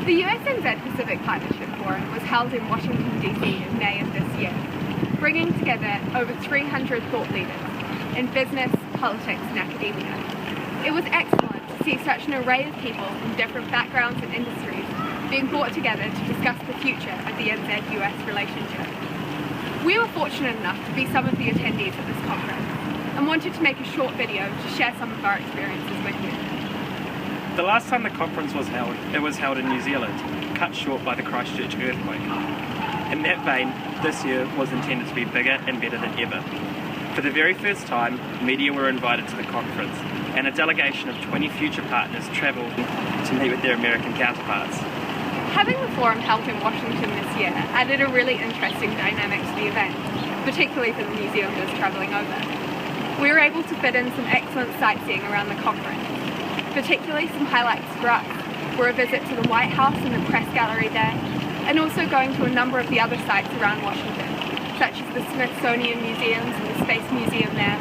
The USNZ Pacific Partnership Forum was held in Washington DC in May of this year, bringing together over 300 thought leaders in business, politics and academia. It was excellent to see such an array of people from different backgrounds and industries being brought together to discuss the future of the NZ-US relationship. We were fortunate enough to be some of the attendees at this conference and wanted to make a short video to share some of our experiences with you. The last time the conference was held, it was held in New Zealand, cut short by the Christchurch earthquake. In that vein, this year was intended to be bigger and better than ever. For the very first time, media were invited to the conference, and a delegation of 20 future partners travelled to meet with their American counterparts. Having the forum held in Washington this year added a really interesting dynamic to the event, particularly for the New Zealanders travelling over. We were able to fit in some excellent sightseeing around the conference. Particularly some highlights for us were a visit to the White House and the press gallery there, and also going to a number of the other sites around Washington, such as the Smithsonian Museums and the Space Museum there,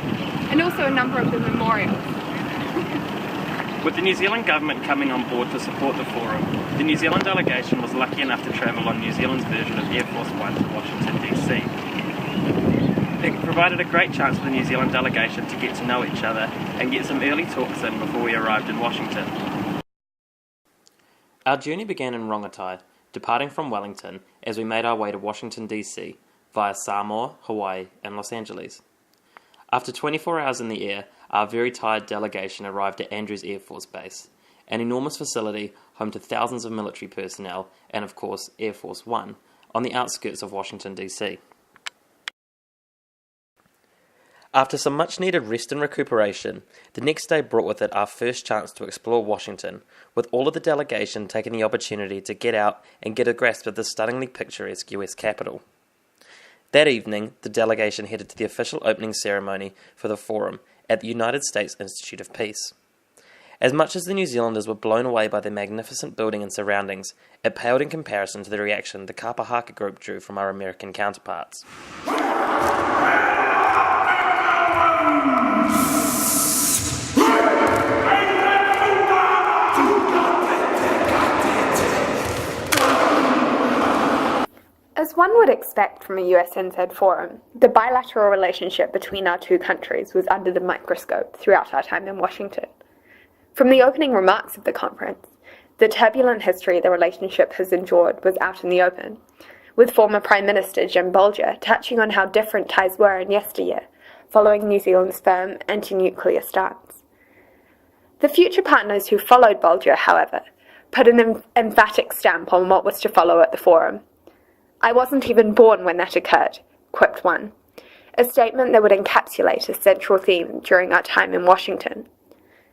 and also a number of the memorials. With the New Zealand government coming on board to support the forum, the New Zealand delegation was lucky enough to travel on New Zealand's version of Air Force One to Washington DC. It provided a great chance for the New Zealand delegation to get to know each other and get some early talks in before we arrived in Washington. Our journey began in Rongotai, departing from Wellington as we made our way to Washington DC via Samoa, Hawaii and Los Angeles. After 24 hours in the air, our very tired delegation arrived at Andrews Air Force Base, an enormous facility home to thousands of military personnel and of course Air Force One, on the outskirts of Washington DC. After some much-needed rest and recuperation, the next day brought with it our first chance to explore Washington, with all of the delegation taking the opportunity to get out and get a grasp of the stunningly picturesque US Capitol. That evening, the delegation headed to the official opening ceremony for the forum at the United States Institute of Peace. As much as the New Zealanders were blown away by the magnificent building and surroundings, it paled in comparison to the reaction the Kapa Haka group drew from our American counterparts. As one would expect from a USNZ forum, the bilateral relationship between our two countries was under the microscope throughout our time in Washington. From the opening remarks of the conference, the turbulent history the relationship has endured was out in the open, with former Prime Minister Jim Bolger touching on how different ties were in yesteryear, following New Zealand's firm anti-nuclear stance. The future partners who followed Bolger, however, put an emphatic stamp on what was to follow at the forum. "I wasn't even born when that occurred," quipped one, a statement that would encapsulate a central theme during our time in Washington,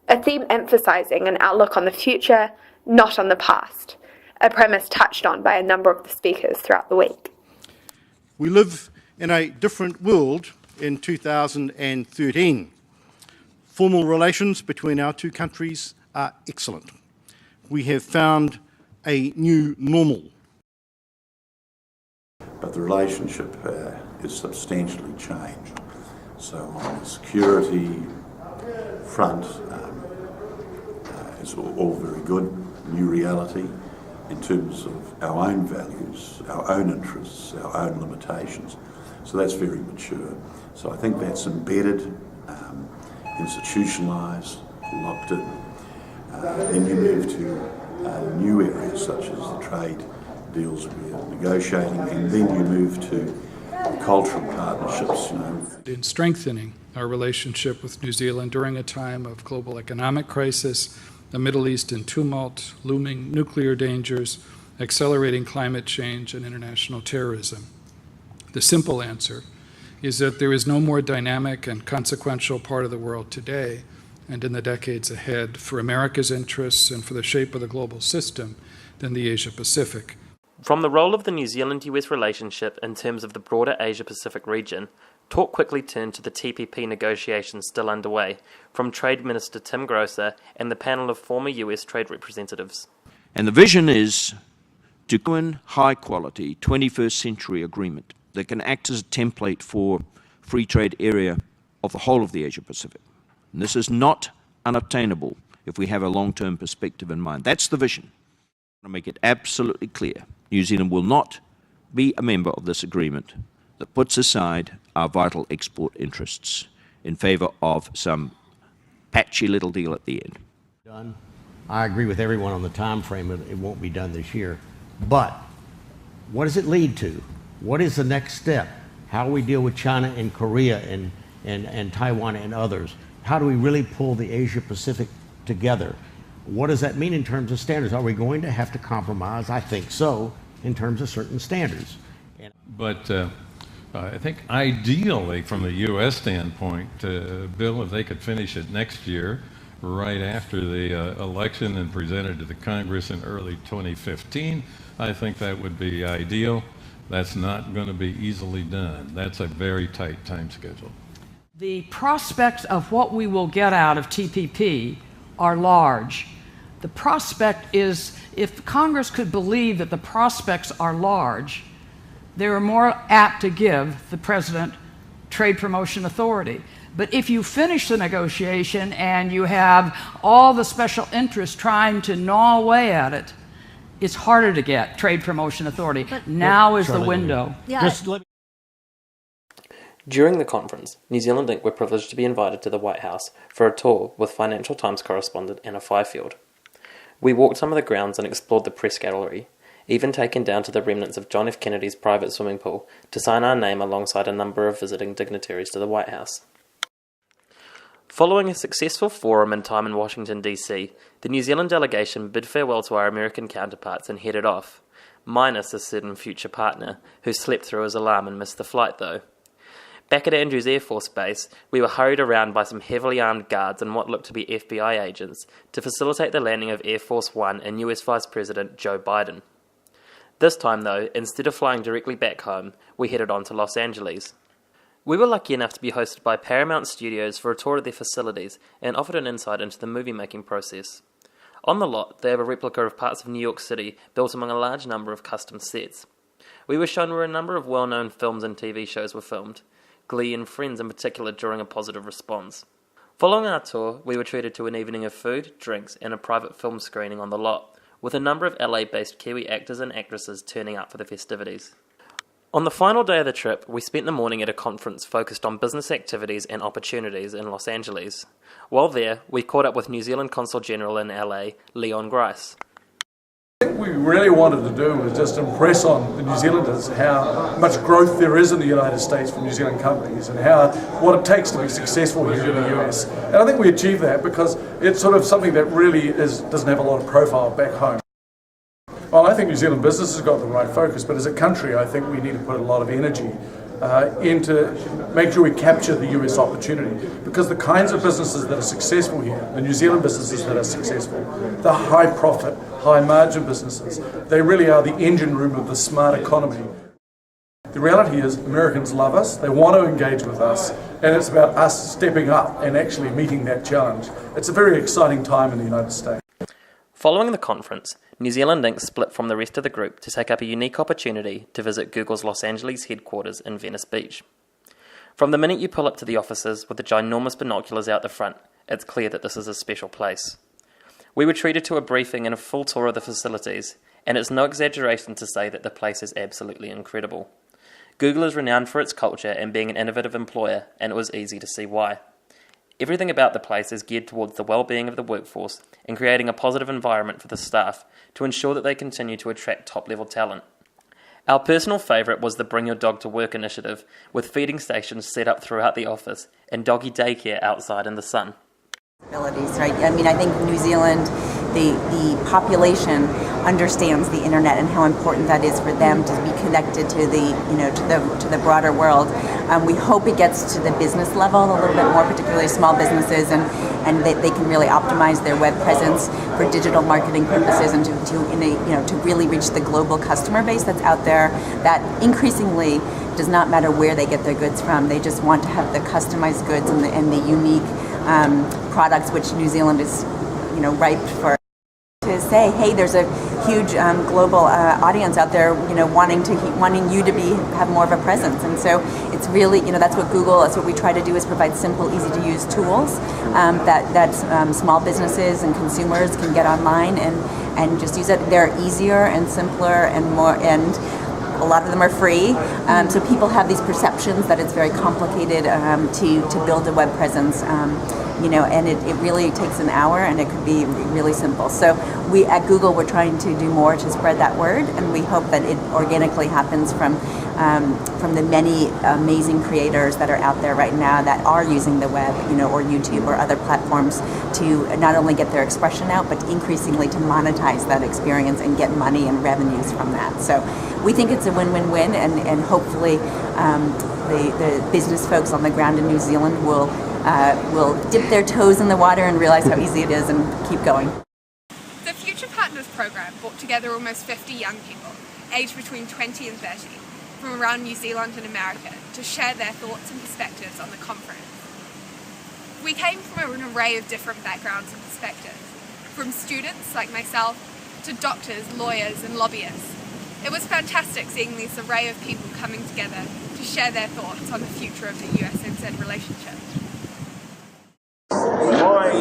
a theme emphasizing an outlook on the future, not on the past, a premise touched on by a number of the speakers throughout the week. We live in a different world in 2013. Formal relations between our two countries are excellent. We have found a new normal. But the relationship is substantially changed. So on the security front, it's all very good, new reality in terms of our own values, our own interests, our own limitations. So that's very mature. So I think that's embedded, institutionalised, locked in. Then you move to new areas such as the trade deals we're negotiating, and then you move to cultural partnerships. In strengthening our relationship with New Zealand during a time of global economic crisis, the Middle East in tumult, looming nuclear dangers, accelerating climate change, and international terrorism. The simple answer is that there is no more dynamic and consequential part of the world today and in the decades ahead for America's interests and for the shape of the global system than the Asia-Pacific. From the role of the New Zealand-US relationship in terms of the broader Asia-Pacific region, talk quickly turned to the TPP negotiations still underway, from Trade Minister Tim Grosser and the panel of former US trade representatives. And the vision is to win high-quality 21st century agreement that can act as a template for free trade area of the whole of the Asia-Pacific. And this is not unobtainable if we have a long-term perspective in mind. That's the vision. to make it absolutely clear, New Zealand will not be a member of this agreement that puts aside our vital export interests in favour of some patchy little deal at the end. Done. I agree with everyone on the time frame. It won't be done this year. But what does it lead to? What is the next step? How do we deal with China and Korea and Taiwan and others? How do we really pull the Asia Pacific together? What does that mean in terms of standards? Are we going to have to compromise? I think so, in terms of certain standards. But I think ideally, from the U.S. standpoint, Bill, if they could finish it next year, right after the election and present it to the Congress in early 2015, I think that would be ideal. That's not going to be easily done. That's a very tight time schedule. The prospects of what we will get out of TPP are large. The prospect is, if Congress could believe that the prospects are large, they are more apt to give the President trade promotion authority. But if you finish the negotiation and you have all the special interests trying to gnaw away at it, it's harder to get trade promotion authority. Now is the window. During the conference, New Zealand Inc. were privileged to be invited to the White House for a tour with Financial Times correspondent Anna Fifield. We walked some of the grounds and explored the press gallery, even taken down to the remnants of John F. Kennedy's private swimming pool to sign our name alongside a number of visiting dignitaries to the White House. Following a successful forum and time in Washington, D.C., the New Zealand delegation bid farewell to our American counterparts and headed off, minus a certain future partner who slept through his alarm and missed the flight though. Back at Andrews Air Force Base, we were hurried around by some heavily armed guards and what looked to be FBI agents to facilitate the landing of Air Force One and US Vice President Joe Biden. This time though, instead of flying directly back home, we headed on to Los Angeles. We were lucky enough to be hosted by Paramount Studios for a tour of their facilities and offered an insight into the movie-making process. On the lot, they have a replica of parts of New York City built among a large number of custom sets. We were shown where a number of well-known films and TV shows were filmed, Glee and Friends in particular drawing a positive response. Following our tour, we were treated to an evening of food, drinks, and a private film screening on the lot, with a number of LA-based Kiwi actors and actresses turning up for the festivities. On the final day of the trip, we spent the morning at a conference focused on business activities and opportunities in Los Angeles. While there, we caught up with New Zealand Consul General in LA, Leon Grice. What we really wanted to do was just impress on the New Zealanders how much growth there is in the United States for New Zealand companies and what it takes to be successful here in the US. And I think we achieved that because it's sort of something that really doesn't have a lot of profile back home. Well, I think New Zealand business has got the right focus, but as a country, I think we need to put a lot of energy into make sure we capture the US opportunity, because the kinds of businesses that are successful here, the New Zealand businesses that are successful, the high profit, high margin businesses, they really are the engine room of the smart economy. The reality is Americans love us, they want to engage with us, and it's about us stepping up and actually meeting that challenge. It's a very exciting time in the United States. Following the conference, New Zealand Inc. split from the rest of the group to take up a unique opportunity to visit Google's Los Angeles headquarters in Venice Beach. From the minute you pull up to the offices with the ginormous binoculars out the front, it's clear that this is a special place. We were treated to a briefing and a full tour of the facilities, and it's no exaggeration to say that the place is absolutely incredible. Google is renowned for its culture and being an innovative employer, and it was easy to see why. Everything about the place is geared towards the well-being of the workforce and creating a positive environment for the staff to ensure that they continue to attract top-level talent. Our personal favourite was the Bring Your Dog to Work initiative, with feeding stations set up throughout the office and doggy daycare outside in the sun. Right? I mean, I think New Zealand, the population understands the internet and how important that is for them to be connected to the broader world. We hope it gets to the business level a little bit more, particularly small businesses, and they can really optimize their web presence for digital marketing purposes and to really reach the global customer base that's out there. That increasingly does not matter where they get their goods from. They just want to have the customized goods and the unique products, which New Zealand is ripe for. to say, hey, there's a huge global audience out there, wanting you to have more of a presence. And so it's really, that's what we try to do, is provide simple, easy to use tools that small businesses and consumers can get online and just use it. They're easier and simpler and more, and a lot of them are free. So people have these perceptions that it's very complicated to build a web presence. And it really takes an hour, and it could be really simple. So we at Google, we're trying to do more to spread that word, and we hope that it organically happens from the many amazing creators that are out there right now that are using the web, or YouTube or other platforms to not only get their expression out, but increasingly to monetize that experience and get money and revenues from that. So we think it's a win-win-win, and hopefully the business folks on the ground in New Zealand will dip their toes in the water and realize how easy it is and keep going. The Future Partners program brought together almost 50 young people, aged between 20 and 30, from around New Zealand and America to share their thoughts and perspectives on the conference. We came from an array of different backgrounds and perspectives, from students like myself to doctors, lawyers and lobbyists. It was fantastic seeing this array of people coming together to share their thoughts on the future of the US-NZ relationship. My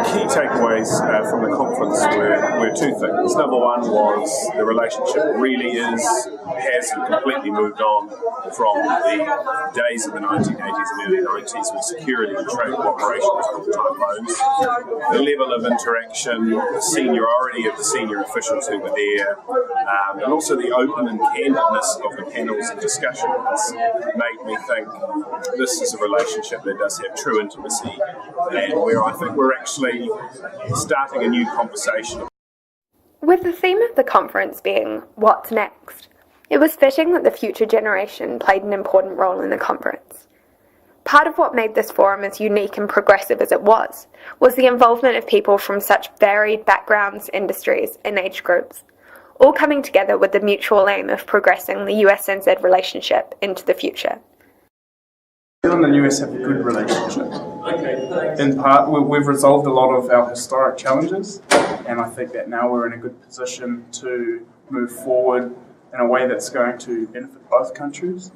key takeaways from the conference were two things. Number one was the relationship really has completely moved on from the days of the 1980s and early 90s with security and trade cooperation was all-time lows. The level of interaction, the seniority of the senior officials who were there, and also the open and candidness of the panels and discussions made me think this is a relationship that does have true intimacy, and where I think we're actually starting a new conversation. With the theme of the conference being what's next, it was fitting that the future generation played an important role in the conference. Part of what made this forum as unique and progressive as it was the involvement of people from such varied backgrounds, industries and age groups, all coming together with the mutual aim of progressing the US-NZ relationship into the future. New Zealand and the US have a good relationship. In part, we've resolved a lot of our historic challenges, and I think that now we're in a good position to move forward in a way that's going to benefit both countries.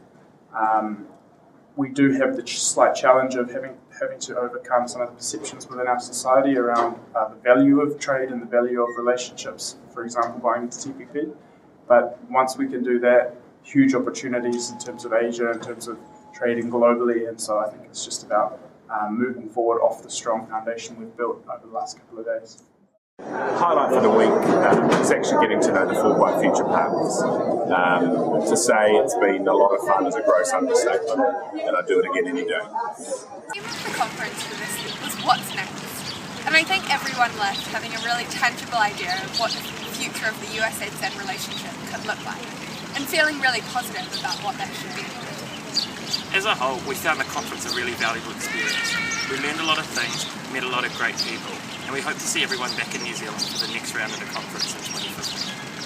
We do have the slight challenge of having to overcome some of the perceptions within our society around the value of trade and the value of relationships, for example, buying into TPP. But once we can do that, huge opportunities in terms of Asia, in terms of trading globally, and so I think it's just about moving forward off the strong foundation we've built over the last couple of days. Highlight for the week is actually getting to know the Fulbright Future Partners. To say it's been a lot of fun is a gross understatement, and I'd do it again any day. The theme of the conference for this week was what's next, and I think everyone left having a really tangible idea of what the future of the US-NZ relationship could look like, and feeling really positive about what that should be. As a whole, we found the conference a really valuable experience. We learned a lot of things, met a lot of great people, and we hope to see everyone back in New Zealand for the next round of the conference in 2015.